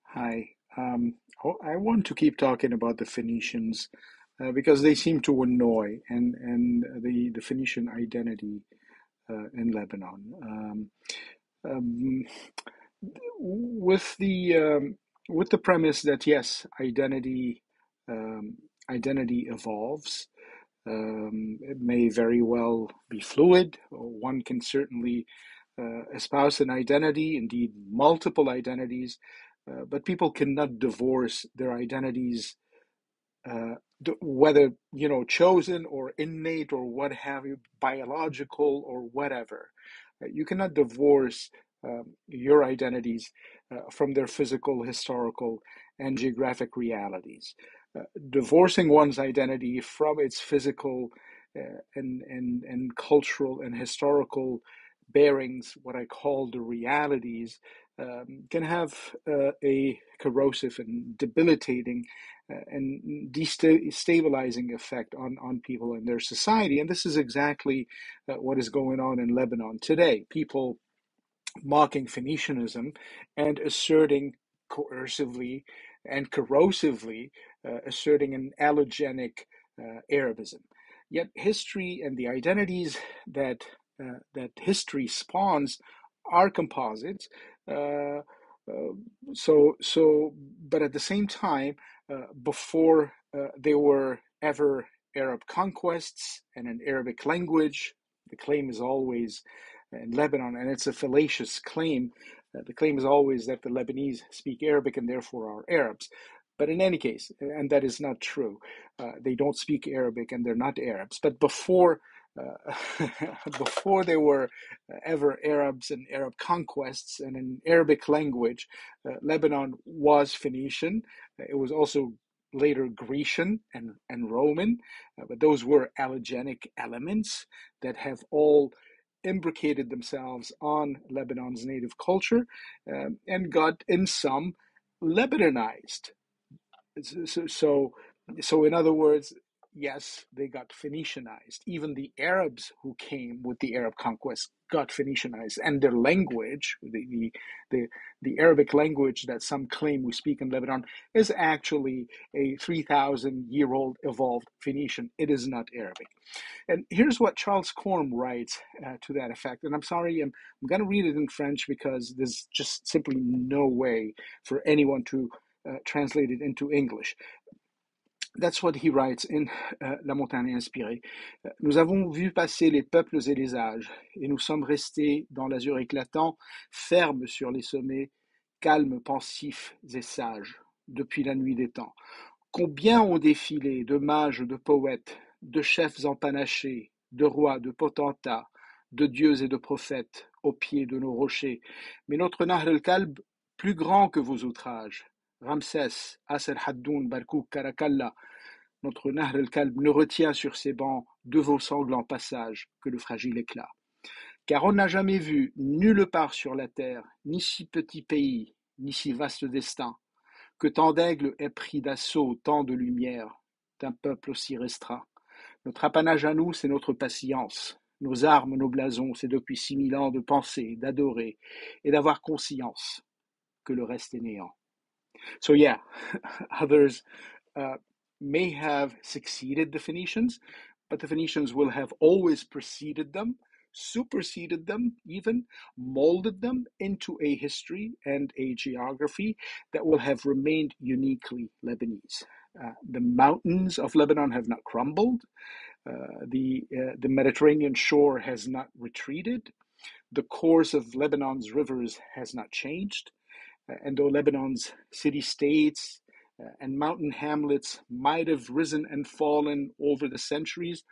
Hi. I want to keep talking about the Phoenicians because they seem to annoy and the Phoenician identity in Lebanon. Um, with the with the premise that yes, um, identity evolves. It may very well be fluid. One can certainly espouse an identity, indeed multiple identities, but people cannot divorce their identities, uh, whether chosen or innate or what have you, biological or whatever. You cannot divorce your identities from their physical, historical, and geographic realities. Divorcing one's identity from its physical and cultural and historical bearings, what I call the realities, can have a corrosive and debilitating and destabilizing effect on people and their society. And this is exactly what is going on in Lebanon today. People mocking Phoenicianism and asserting coercively and corrosively, asserting an allogenic Arabism. Yet history and the identities that history spawns are composites. Uh, but at the same time, before there were ever Arab conquests and an Arabic language, the claim is always in Lebanon, and it's a fallacious claim. The claim is always that the Lebanese speak Arabic and therefore are Arabs. But in any case, and that is not true, they don't speak Arabic and they're not Arabs. But before before there were ever Arabs and Arab conquests and an Arabic language, Lebanon was Phoenician. It was also later Grecian and Roman, but those were allogenic elements that have all imbricated themselves on Lebanon's native culture and got, in some, Lebanonized. So, so, so in other words, yes, they got Phoenicianized. Even the Arabs who came with the Arab conquest got Phoenicianized, and their language, the Arabic language that some claim we speak in Lebanon, is actually a 3,000-year-old evolved Phoenician. It is not Arabic. And here's what Charles Corm writes to that effect. And I'm sorry, I'm going to read it in French because there's just simply no way for anyone to translate it into English. That's what he writes in La Montagne Inspirée. Nous avons vu passer les peuples et les âges, et nous sommes restés dans l'azur éclatant, fermes sur les sommets, calmes, pensifs et sages, depuis la nuit des temps. Combien ont défilé de mages, de poètes, de chefs empanachés, de rois, de potentats, de dieux et de prophètes au pied de nos rochers. Mais notre Nahr el-Kalb, plus grand que vos outrages, Ramsès, Asser-Haddoun, Barkouk, Karakalla, notre Nahr el-Kalb ne retient sur ses bancs de vos sanglants passages que le fragile éclat. Car on n'a jamais vu, nulle part sur la terre, ni si petit pays, ni si vaste destin, que tant d'aigles aient pris d'assaut tant de lumière d'un peuple aussi restreint. Notre apanage à nous, c'est notre patience. Nos armes, nos blasons, c'est depuis 6 000 ans de penser, d'adorer et d'avoir conscience que le reste est néant. So yeah, others may have succeeded the Phoenicians, but the Phoenicians will have always preceded them, superseded them, even molded them into a history and a geography that will have remained uniquely Lebanese. The mountains of Lebanon have not crumbled. The Mediterranean shore has not retreated. The course of Lebanon's rivers has not changed. And though Lebanon's city states and mountain hamlets might have risen and fallen over the centuries,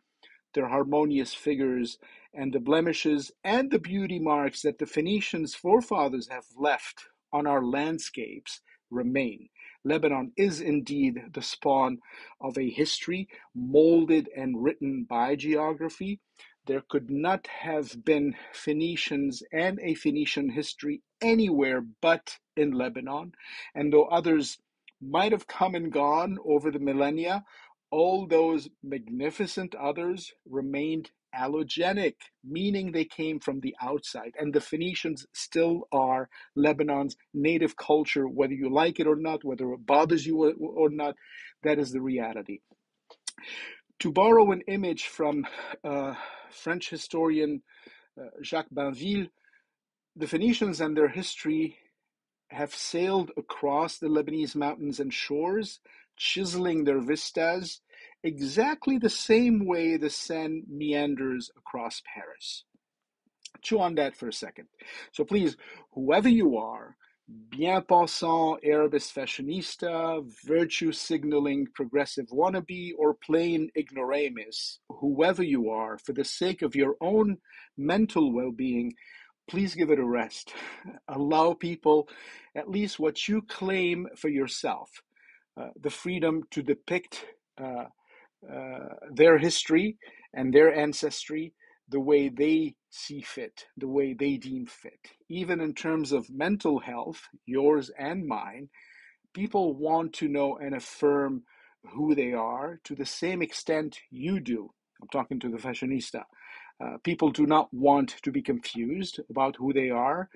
their harmonious figures and the blemishes and the beauty marks that the Phoenicians' forefathers have left on our landscapes remain. Lebanon is indeed the spawn of a history molded and written by geography. There could not have been Phoenicians and a Phoenician history anywhere but in Lebanon. And though others might have come and gone over the millennia, all those magnificent others remained allogenic, meaning they came from the outside. And the Phoenicians still are Lebanon's native culture, whether you like it or not, whether it bothers you or not. That is the reality. To borrow an image from French historian Jacques Bainville, the Phoenicians and their history have sailed across the Lebanese mountains and shores, chiseling their vistas exactly the same way the Seine meanders across Paris. Chew on that for a second. So please, whoever you are, bien-pensant Arabist fashionista, virtue signaling progressive wannabe, or plain ignoramus, whoever you are, for the sake of your own mental well-being, please give it a rest. Allow people at least what you claim for yourself, the freedom to depict their history and their ancestry the way they see fit, the way they deem fit. Even in terms of mental health, yours and mine, people want to know and affirm who they are to the same extent you do. I'm talking to the fashionista. People do not want to be confused about who they are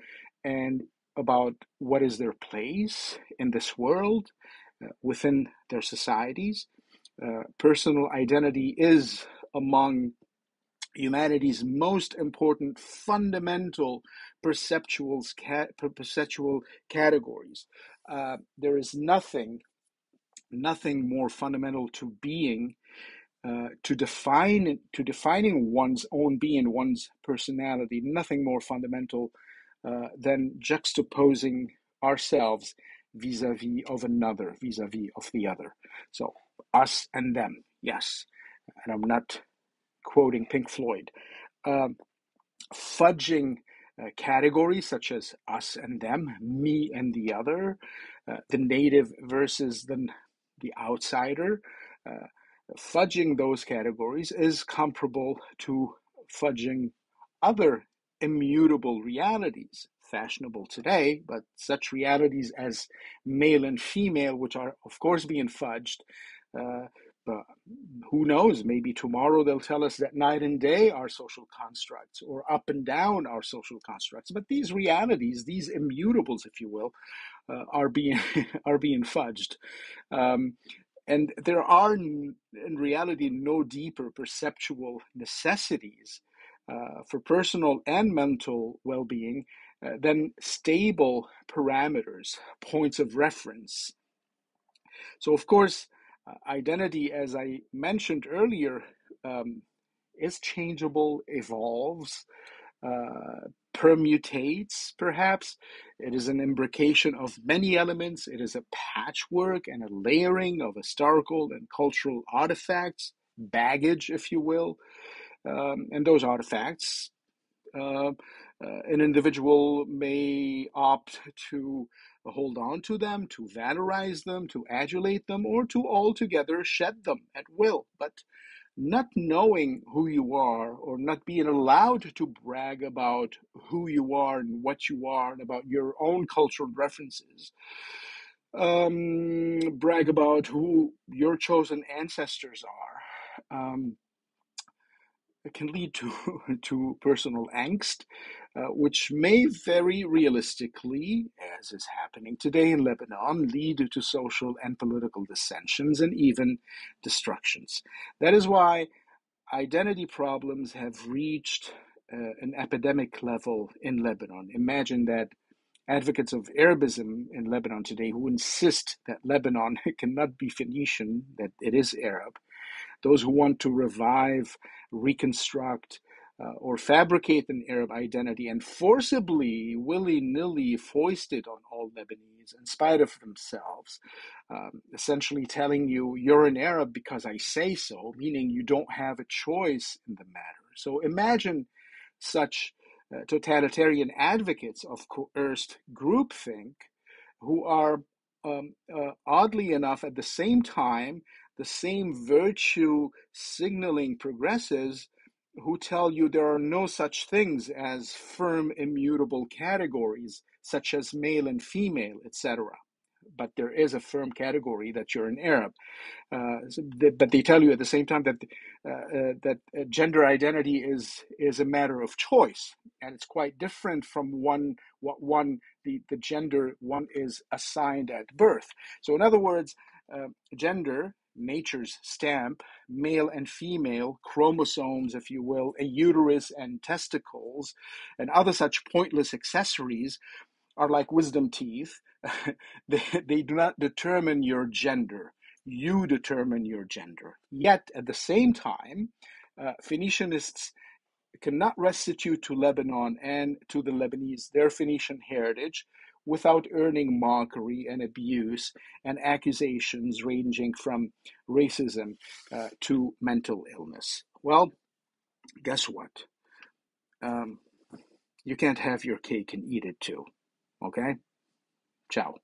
and about what is their place in this world, within their societies. Personal identity is among humanity's most important fundamental perceptual categories. There is nothing more fundamental to being, to defining one's own being, one's personality. Nothing more fundamental than juxtaposing ourselves vis-a-vis of another, vis-a-vis of the other. So us and them, yes. And I'm not quoting Pink Floyd. Um, Fudging categories such as us and them, me and the other, the native versus the outsider. Uh, Fudging those categories is comparable to fudging other immutable realities, fashionable today, but such realities as male and female, which are, of course, being fudged. But who knows? Maybe tomorrow they'll tell us that night and day are social constructs, or up and down are social constructs. But these realities, these immutables, if you will, are being are being fudged. Um, and there are, in reality, no deeper perceptual necessities for personal and mental well being than stable parameters, points of reference. So, of course, identity, as I mentioned earlier, um, is changeable, evolves, permutates, perhaps. It is an imbrication of many elements. It is a patchwork and a layering of historical and cultural artifacts, baggage, if you will. And those artifacts, uh, an individual may opt to hold on to them, to valorize them, to adulate them, or to altogether shed them at will. But not knowing who you are, or not being allowed to brag about who you are and what you are and about your own cultural references, brag about who your chosen ancestors are, it can lead to to personal angst, which may very realistically, as is happening today in Lebanon, lead to social and political dissensions and even destructions. That is why identity problems have reached an epidemic level in Lebanon. Imagine that advocates of Arabism in Lebanon today, who insist that Lebanon cannot be Phoenician, that it is Arab, those who want to revive, reconstruct, or fabricate an Arab identity and forcibly, willy-nilly foist it on all Lebanese in spite of themselves, essentially telling you you're an Arab because I say so, meaning you don't have a choice in the matter. So imagine such totalitarian advocates of coerced groupthink who are, oddly enough, at the same time, the same virtue signaling progressives who tell you there are no such things as firm, immutable categories, such as male and female, etc. but there is a firm category that you're an Arab. But they tell you at the same time that gender identity is a matter of choice, and it's quite different from the gender one is assigned at birth. So, in other words, gender, nature's stamp, male and female, chromosomes, if you will, a uterus and testicles, and other such pointless accessories are like wisdom teeth. They do not determine your gender. You determine your gender. Yet, at the same time, Phoenicianists cannot restitute to Lebanon and to the Lebanese their Phoenician heritage without earning mockery and abuse and accusations ranging from racism to mental illness. Well, guess what? Um, you can't have your cake and eat it too. Okay? Ciao.